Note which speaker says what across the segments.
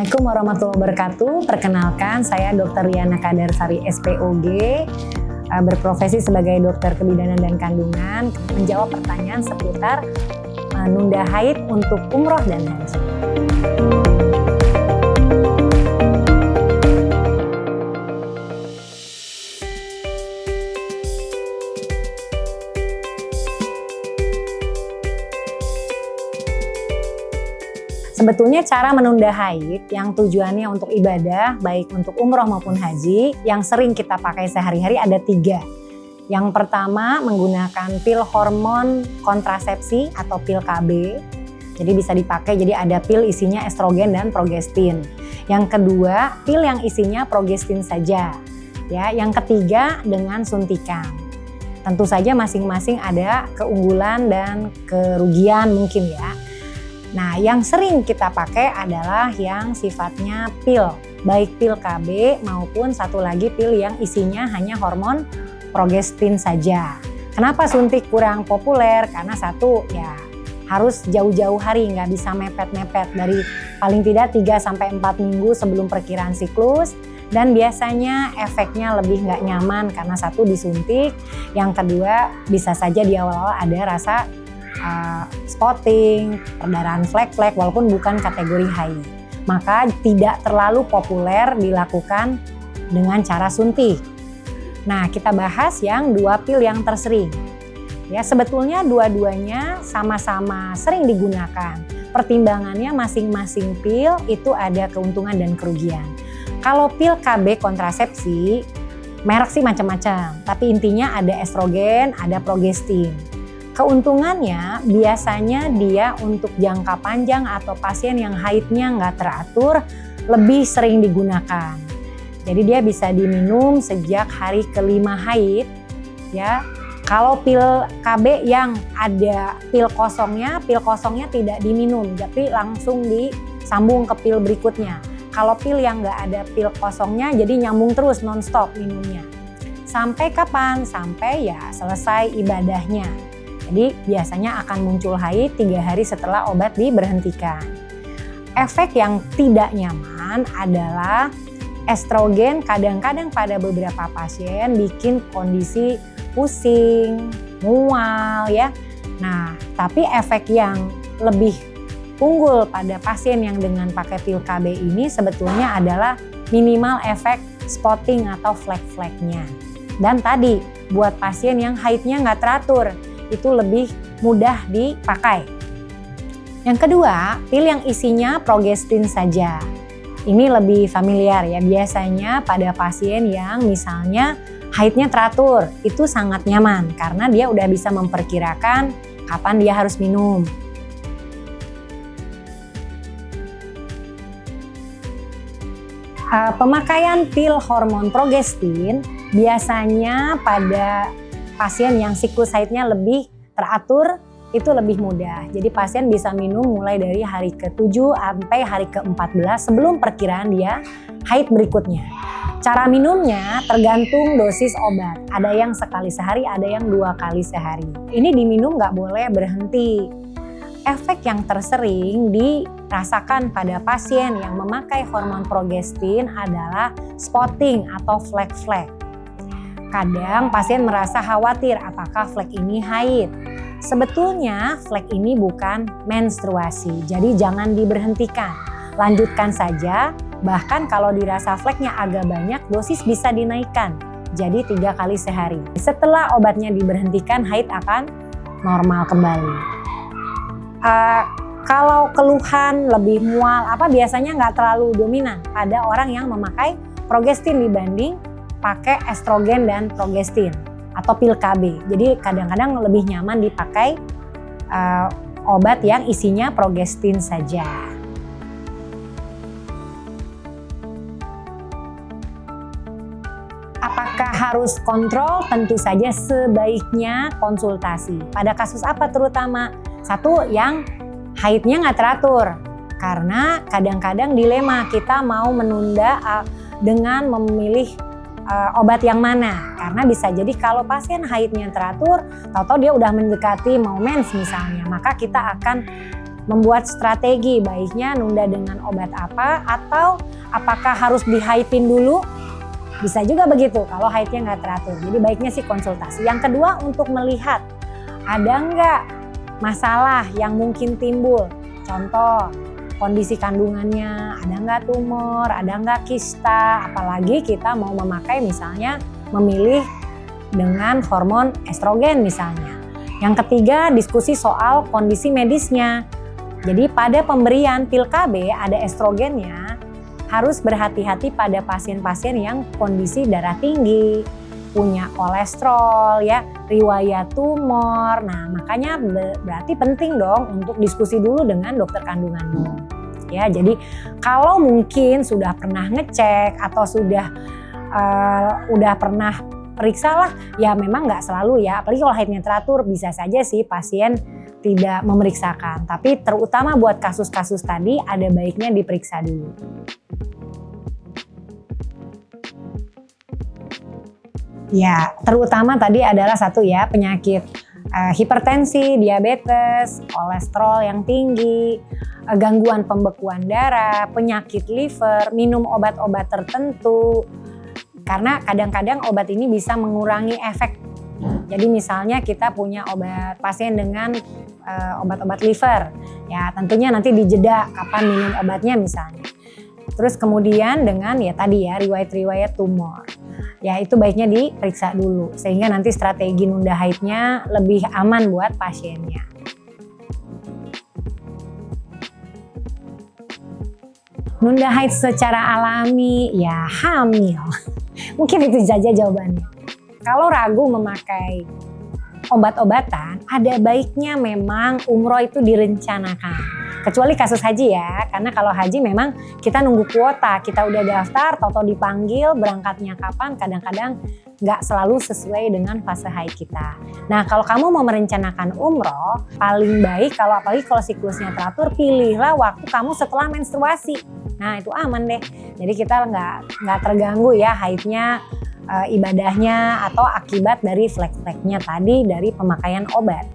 Speaker 1: Assalamualaikum warahmatullahi wabarakatuh. Perkenalkan, saya Dr. Riana Kadarsari SPOG, berprofesi sebagai dokter kebidanan dan kandungan, menjawab pertanyaan seputar menunda haid untuk umroh dan haji. Sebetulnya cara menunda haid yang tujuannya untuk ibadah, baik untuk umroh maupun haji, yang sering kita pakai sehari-hari ada 3. Yang pertama menggunakan pil hormon kontrasepsi atau pil KB. Jadi bisa dipakai, jadi ada pil isinya estrogen dan progestin. Yang kedua, pil yang isinya progestin saja. Ya, yang ketiga dengan suntikan. Tentu saja masing-masing ada keunggulan dan kerugian mungkin ya. Nah, yang sering kita pakai adalah yang sifatnya pil, baik pil KB maupun satu lagi pil yang isinya hanya hormon progestin saja. Kenapa suntik kurang populer? Karena satu, ya harus jauh-jauh hari, nggak bisa mepet-mepet, dari paling tidak 3-4 minggu sebelum perkiraan siklus. Dan biasanya efeknya lebih nggak nyaman karena satu disuntik, yang kedua bisa saja di awal-awal ada rasa spotting, perdarahan flek-flek walaupun bukan kategori haid. Maka tidak terlalu populer dilakukan dengan cara suntik. Nah, kita bahas yang 2 pil yang tersering. Ya, sebetulnya dua-duanya sama-sama sering digunakan. Pertimbangannya masing-masing pil itu ada keuntungan dan kerugian. Kalau pil KB kontrasepsi, merek sih macam-macam, tapi intinya ada estrogen, ada progestin. Keuntungannya biasanya dia untuk jangka panjang atau pasien yang haidnya nggak teratur lebih sering digunakan. Jadi dia bisa diminum sejak hari ke-5 haid ya. Kalau pil KB yang ada pil kosongnya tidak diminum, tapi langsung disambung ke pil berikutnya. Kalau pil yang nggak ada pil kosongnya jadi nyambung terus non-stop minumnya. Sampai kapan? Sampai ya selesai ibadahnya. Jadi biasanya akan muncul haid 3 hari setelah obat diberhentikan. Efek yang tidak nyaman adalah estrogen kadang-kadang pada beberapa pasien bikin kondisi pusing, mual ya. Nah, tapi efek yang lebih unggul pada pasien yang dengan pakai pil KB ini sebetulnya adalah minimal efek spotting atau flek-fleknya. Dan tadi buat pasien yang haidnya nggak teratur, itu lebih mudah dipakai. Yang kedua, pil yang isinya progestin saja. Ini lebih familiar ya, biasanya pada pasien yang misalnya haidnya teratur, itu sangat nyaman karena dia udah bisa memperkirakan kapan dia harus minum. Pemakaian pil hormon progestin biasanya pada pasien yang siklus haidnya lebih teratur itu lebih mudah. Jadi pasien bisa minum mulai dari hari ke-7 sampai hari ke-14 sebelum perkiraan dia haid berikutnya. Cara minumnya tergantung dosis obat. Ada yang sekali sehari, ada yang 2 kali sehari. Ini diminum nggak boleh berhenti. Efek yang tersering dirasakan pada pasien yang memakai hormon progestin adalah spotting atau flek-flek. Kadang pasien merasa khawatir apakah flek ini haid. Sebetulnya flek ini bukan menstruasi, jadi jangan diberhentikan. Lanjutkan saja, bahkan kalau dirasa fleknya agak banyak, dosis bisa dinaikkan jadi 3 kali sehari. Setelah obatnya diberhentikan, haid akan normal kembali. Kalau keluhan lebih mual, biasanya nggak terlalu dominan pada orang yang memakai progestin dibanding pakai estrogen dan progestin atau pil KB. Jadi kadang-kadang lebih nyaman dipakai obat yang isinya progestin saja. Apakah harus kontrol? Tentu saja sebaiknya konsultasi. Pada kasus apa terutama? Satu, yang haidnya nggak teratur. Karena kadang-kadang dilema kita mau menunda dengan memilih obat yang mana, karena bisa jadi kalau pasien haidnya teratur, tahu-tahu dia udah mendekati mau mens misalnya, maka kita akan membuat strategi baiknya nunda dengan obat apa, atau apakah harus di-haidin dulu. Bisa juga begitu kalau haidnya nggak teratur. Jadi baiknya sih konsultasi. Yang kedua, untuk melihat ada nggak masalah yang mungkin timbul. Contoh, kondisi kandungannya, ada nggak tumor, ada nggak kista. Apalagi kita mau memakai misalnya memilih dengan hormon estrogen misalnya. Yang ketiga, diskusi soal kondisi medisnya. Jadi pada pemberian pil KB ada estrogennya, harus berhati-hati pada pasien-pasien yang kondisi darah tinggi, punya kolesterol ya, riwayat tumor. Nah, makanya berarti penting dong untuk diskusi dulu dengan dokter kandunganmu. Ya, jadi kalau mungkin sudah pernah ngecek atau sudah pernah periksa lah, ya memang nggak selalu ya, apalagi kalau haidnya teratur bisa saja sih pasien tidak memeriksakan. Tapi terutama buat kasus-kasus tadi ada baiknya diperiksa dulu. Ya, terutama tadi adalah satu ya, penyakit hipertensi, diabetes, kolesterol yang tinggi, gangguan pembekuan darah, penyakit liver, minum obat-obat tertentu. Karena kadang-kadang obat ini bisa mengurangi efek. Jadi misalnya kita punya obat pasien dengan obat-obat liver, ya tentunya nanti dijeda kapan minum obatnya misalnya. Terus kemudian dengan ya tadi ya riwayat-riwayat tumor. Ya itu baiknya diperiksa dulu sehingga nanti strategi nunda haidnya lebih aman buat pasiennya. Nunda haid secara alami ya hamil. Mungkin itu saja jawabannya. Kalau ragu memakai obat-obatan, ada baiknya memang umroh itu direncanakan. Kecuali kasus haji ya, karena kalau haji memang kita nunggu kuota, kita udah daftar, toto dipanggil, berangkatnya kapan, kadang-kadang nggak selalu sesuai dengan fase haid kita. Nah kalau kamu mau merencanakan umroh, paling baik kalau apalagi kalau siklusnya teratur, pilihlah waktu kamu setelah menstruasi. Nah itu aman deh, jadi kita nggak terganggu ya haidnya, ibadahnya atau akibat dari flek-fleknya tadi dari pemakaian obat.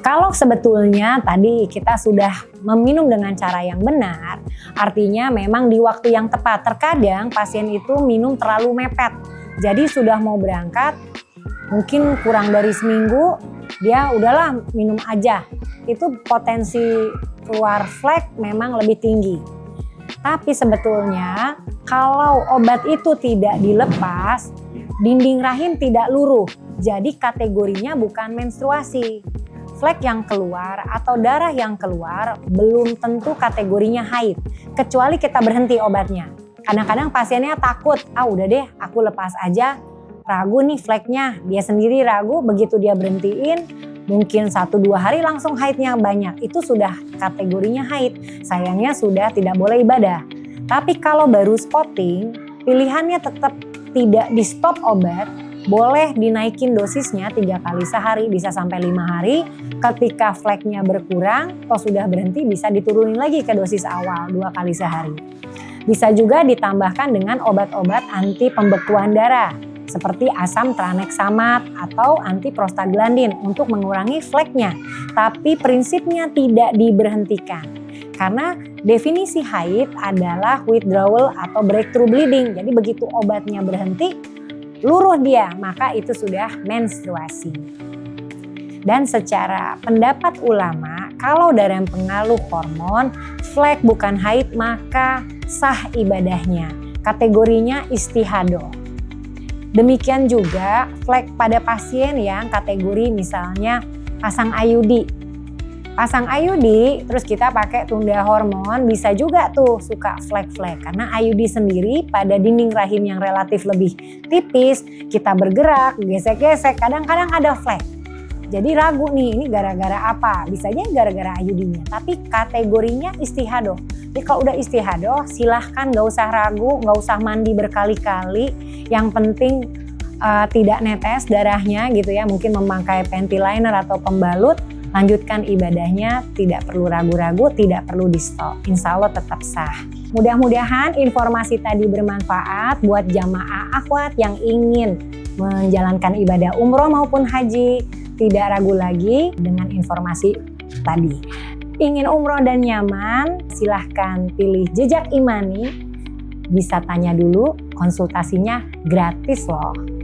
Speaker 1: Kalau sebetulnya tadi kita sudah meminum dengan cara yang benar, artinya memang di waktu yang tepat. Terkadang pasien itu minum terlalu mepet, jadi sudah mau berangkat, mungkin kurang dari seminggu, dia udahlah minum aja. Itu potensi keluar flek memang lebih tinggi. Tapi sebetulnya kalau obat itu tidak dilepas, dinding rahim tidak luruh, jadi kategorinya bukan menstruasi. Flek yang keluar atau darah yang keluar belum tentu kategorinya haid, kecuali kita berhenti obatnya. Kadang-kadang pasiennya takut, udah deh aku lepas aja, ragu nih fleknya, dia sendiri ragu, begitu dia berhentiin, mungkin 1-2 hari langsung haidnya banyak, itu sudah kategorinya haid, sayangnya sudah tidak boleh ibadah. Tapi kalau baru spotting, pilihannya tetap tidak di stop obat, boleh dinaikin dosisnya 3 kali sehari, bisa sampai 5 hari. Ketika fleknya berkurang atau sudah berhenti bisa diturunin lagi ke dosis awal 2 kali sehari. Bisa juga ditambahkan dengan obat-obat anti pembekuan darah seperti asam tranexamat atau anti prostaglandin untuk mengurangi fleknya. Tapi prinsipnya tidak diberhentikan. Karena definisi haid adalah withdrawal atau breakthrough bleeding. Jadi begitu obatnya berhenti, luruh dia, maka itu sudah menstruasi. Dan secara pendapat ulama, kalau dalam pengaruh hormon, flek bukan haid maka sah ibadahnya. Kategorinya istihadoh. Demikian juga flek pada pasien yang kategori misalnya pasang IUD. Pasang IUD terus kita pakai tunda hormon, bisa juga tuh suka flek-flek. Karena IUD sendiri pada dinding rahim yang relatif lebih tipis, kita bergerak, gesek-gesek, kadang-kadang ada flek. Jadi ragu nih, ini gara-gara apa? Bisa aja gara-gara IUD-nya, tapi kategorinya istihadoh. Jadi kalau udah istihadoh, silahkan gak usah ragu, gak usah mandi berkali-kali. Yang penting tidak netes darahnya gitu ya, mungkin memakai panty liner atau pembalut. Lanjutkan ibadahnya, tidak perlu ragu-ragu, tidak perlu di stop. Insya Allah tetap sah. Mudah-mudahan informasi tadi bermanfaat buat jamaah akhwat yang ingin menjalankan ibadah umroh maupun haji. tidak ragu lagi dengan informasi tadi. Ingin umroh dan nyaman, silahkan pilih Jejak Imani. Bisa tanya dulu, konsultasinya gratis loh.